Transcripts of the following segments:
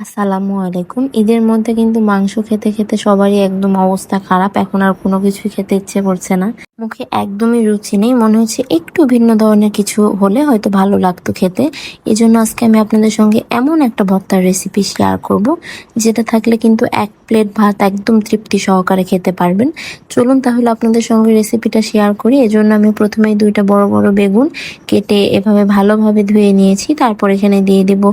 আসসালামু আলাইকুম। ঈদের মধ্যে কিন্তু মাংস খেতে খেতে সবারই একদম অবস্থা খারাপ। এখন আর কোনো কিছুই খেতে ইচ্ছে করছে না। মুখে একদমই রুচি নেই। মনে হচ্ছে একটু ভিন্ন ধরনের কিছু হলে হয়তো ভালো লাগতো খেতে। এজন্য আজকে আমি আপনাদের সঙ্গে এমন একটা ভর্তার রেসিপি শেয়ার করব, যেটা থাকলে কিন্তু এক প্লেট ভাত একদম তৃপ্তি সহকারে খেতে পারবেন। চলুন তাহলে আপনাদের সঙ্গে রেসিপিটা শেয়ার করি। এজন্য আমি প্রথমেই 2টা বড় বড় বেগুন কেটে এভাবে ভালোভাবে ধুয়ে নিয়েছি। তারপর এখানে দিয়ে দেব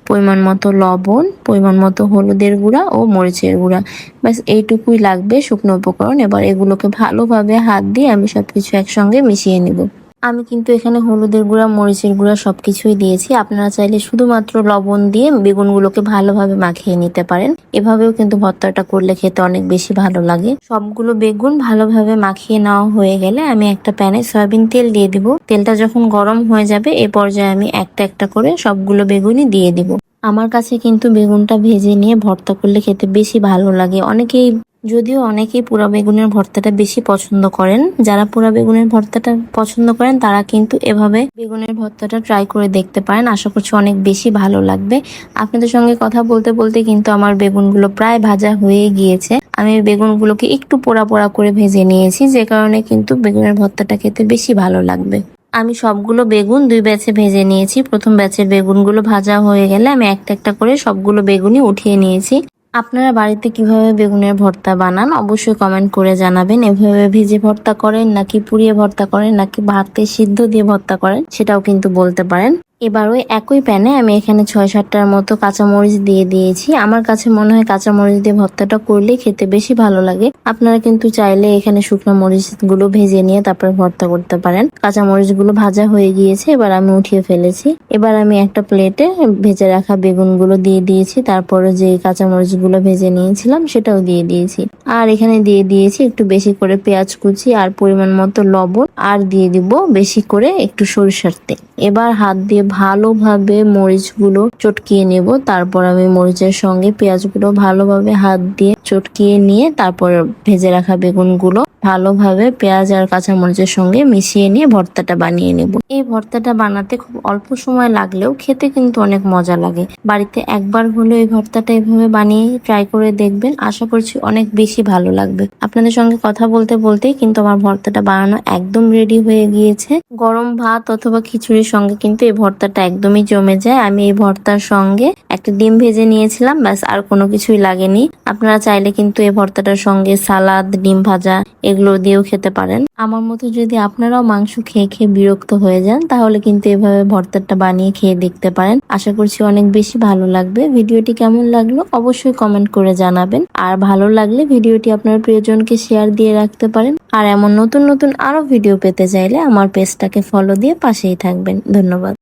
পরিমাণ মতো লবণ, পরিমাণ মতো হলুদের গুঁড়া ও মরিচের গুঁড়া। ব্যাস এইটুকুই লাগবে শুকনো উপকরণ। এবার এগুলোকে ভালোভাবে হাত দিয়ে আমি সবকিছু একসঙ্গে মিশিয়ে নিব। আমি কিন্তু এখানে হলুদের গুঁড়া, মরিচের গুঁড়া সবকিছুই দিয়েছি। আপনারা চাইলে শুধুমাত্র লবণ দিয়ে বেগুনগুলোকে ভালোভাবে মাখিয়ে নিতে পারেন। এভাবেও কিন্তু ভর্তাটা করলে খেতে অনেক বেশি ভালো লাগে। সবগুলো বেগুন ভালোভাবে মাখিয়ে নেওয়া হয়ে গেলে আমি একটা প্যানে সয়াবিন তেল দিয়ে দিব। তেলটা যখন গরম হয়ে যাবে এ পর্যায়ে আমি একটা একটা করে সবগুলো বেগুনই দিয়ে দিব। আমার কাছে কিন্তু বেগুনটা ভেজে নিয়ে ভর্তা করলে খেতে বেশি ভালো লাগে। যদিও অনেকেই পোড়া বেগুনের ভর্তাটা বেশি পছন্দ করেন। যারা পোড়া বেগুনের ভর্তাটা পছন্দ করেন তারা কিন্তু এভাবে বেগুনের ভর্তাটা ট্রাই করে দেখতে পারেন। আশা করছি অনেক বেশি ভালো লাগবে। আপনাদের সঙ্গে কথা বলতে বলতে কিন্তু আমার বেগুনগুলো প্রায় ভাজা হয়ে গিয়েছে। আমি বেগুনগুলোকে একটু পোড়া পোড়া করে ভেজে নিয়েছি, যে কারণে কিন্তু বেগুনের ভর্তাটা খেতে বেশি ভালো লাগবে। আমি সবগুলো বেগুন 2 ব্যাচে ভেজে নিয়েছি। প্রথম ব্যাচের বেগুনগুলো ভাজা হয়ে গেলে আমি একটা একটা করে সবগুলো বেগুনই উঠিয়ে নিয়েছি। আপনারা বাড়িতে কিভাবে বেগুনের ভর্তা বানান অবশ্যই কমেন্ট করে জানাবেন। এভাবে ভেজে ভর্তা করেন নাকি পুড়িয়ে ভর্তা করেন নাকি ভাতে সিদ্ধ দিয়ে ভর্তা করেন সেটাও কিন্তু বলতে পারেন। এবার ওই একই প্যানে আমি এখানে 6-7টার মতো কাঁচামরিচ দিয়ে দিয়েছি। আমার কাছে মনে হয় কাঁচামরিচ দিয়ে ভর্তাটা করলে খেতে বেশি ভালো লাগে। আপনারা কিন্তু চাইলে এখানে শুকনো মরিচ গুলো ভেজে নিয়ে তারপর ভর্তা করতে পারেন। কাঁচামরিচ গুলো ভাজা হয়ে গিয়েছে, এবার আমি উঠিয়ে ফেলেছি। এবার আমি একটা প্লেটে ভেজে রাখা বেগুন গুলো দিয়ে দিয়েছি। তারপরে যে কাঁচামরিচ গুলো ভেজে নিয়েছিলাম সেটাও দিয়ে দিয়েছি। আর এখানে দিয়ে দিয়েছি একটু বেশি করে পেঁয়াজ কুচি আর পরিমাণ মতো লবণ, আর দিয়ে দিব বেশি করে একটু সরিষার তেল। এবার হাত দিয়ে ভালোভাবে মরিচগুলো চটকিয়ে নেব। তারপর আমি মরিচের সঙ্গে পেঁয়াজগুলো ভালোভাবে হাত দিয়ে চটকিয়ে নিয়ে তারপর ভেজে রাখা বেগুনগুলো ভালোভাবে পেঁয়াজ আর কাঁচামরিচের সঙ্গে মিশিয়ে নিয়ে ভর্তাটা বানিয়ে নেব। এই ভর্তাটা বানাতে খুব অল্প সময় লাগলেও খেতে কিন্তু অনেক মজা লাগে। বাড়িতে একবার হলেও এই ভর্তাটা এভাবে বানিয়ে ট্রাই করে দেখবেন। আশা করছি অনেক বেশি ভালো লাগবে। আপনাদের সঙ্গে কথা বলতে বলতেই কিন্তু আমার ভর্তাটা বানানো একদম রেডি হয়ে গিয়েছে। গরম ভাত অথবা খিচুড়ির সঙ্গে কিন্তু এই ভর্তাটা একদমই জমে যায়। আমি এই ভর্তার সঙ্গে একটা ডিম ভেজে নিয়েছিলাম, ব্যাস আর কোনো কিছুই লাগেনি। আপনারা চাইলে কিন্তু এই ভর্তাটার সঙ্গে সালাদ, ডিম ভাজা এগুলো দিয়েও খেতে পারেন। আমার মতো যদি আপনারাও মাংস খেয়ে খেয়ে বিরক্ত হয়ে যান তাহলে কিন্তু এভাবে ভর্তাটা বানিয়ে খেয়ে দেখতে পারেন। আশা করছি অনেক বেশি ভালো লাগবে। ভিডিওটি কেমন লাগলো অবশ্যই কমেন্ট করে জানাবেন। আর ভালো লাগলে ভিডিওটি আপনার প্রিয়জনকে শেয়ার দিয়ে রাখতে পারেন। আর এমন নতুন নতুন আরো ভিডিও পেতে চাইলে আমার পেজটাকে ফলো দিয়ে পাশেই থাকবেন। ধন্যবাদ।